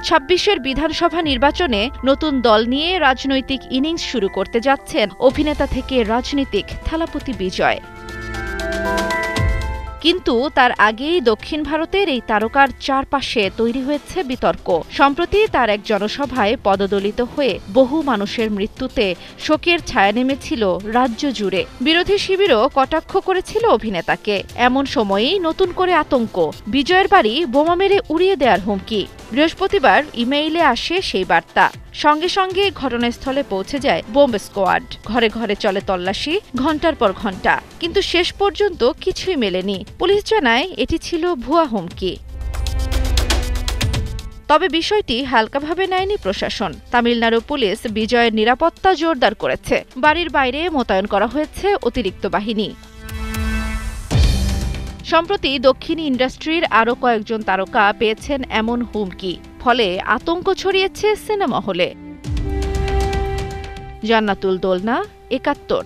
২৬-এর বিধানসভা নির্বাচনে নতুন দল নিয়ে রাজনৈতিক ইনিংস শুরু করতে যাচ্ছেন অভিনেতা থেকে রাজনীতিক থালাপতি বিজয়। কিন্তু তার আগেই দক্ষিণ ভারতের এই তারকার চারপাশে তৈরি হয়েছে বিতর্ক। সম্প্রতি তার এক জনসভায় পদদলিত হয়ে বহু মানুষের মৃত্যুতে শোকের ছায়া নেমেছিল রাজ্য জুড়ে। বিরোধী শিবিরও কটাক্ষ করেছিল অভিনেতাকে। এমন সময়েই নতুন করে আতঙ্ক, বিজয়ের বাড়ি বোমা মেরে উড়িয়ে দেওয়ার হুমকি। বৃহস্পতিবার ইমেইলে আসে সেই বার্তা। সঙ্গে সঙ্গে ঘটনাস্থলে পৌঁছে যায় বোম্ব স্কোয়াড। ঘরে ঘরে চলে তল্লাশি, ঘণ্টার পর ঘণ্টা, কিন্তু শেষ পর্যন্ত কিছুই মেলেনি। পুলিশ জানায় এটি ছিল ভুয়া হুমকি। তবে বিষয়টি হালকাভাবে নেয়নি প্রশাসন। তামিলনাড়ু পুলিশ বিজয়ের নিরাপত্তা জোরদার করেছে। বাড়ির বাইরে মোতায়েন করা হয়েছে অতিরিক্ত বাহিনী। সম্প্রতি দক্ষিণী ইন্ডাস্ট্রির আরও কয়েকজন তারকা পেয়েছেন এমন হুমকি। ফলে আতঙ্ক ছড়িয়েছে সিনেমা হলে। জান্নাতুল দোলনা, ৭১।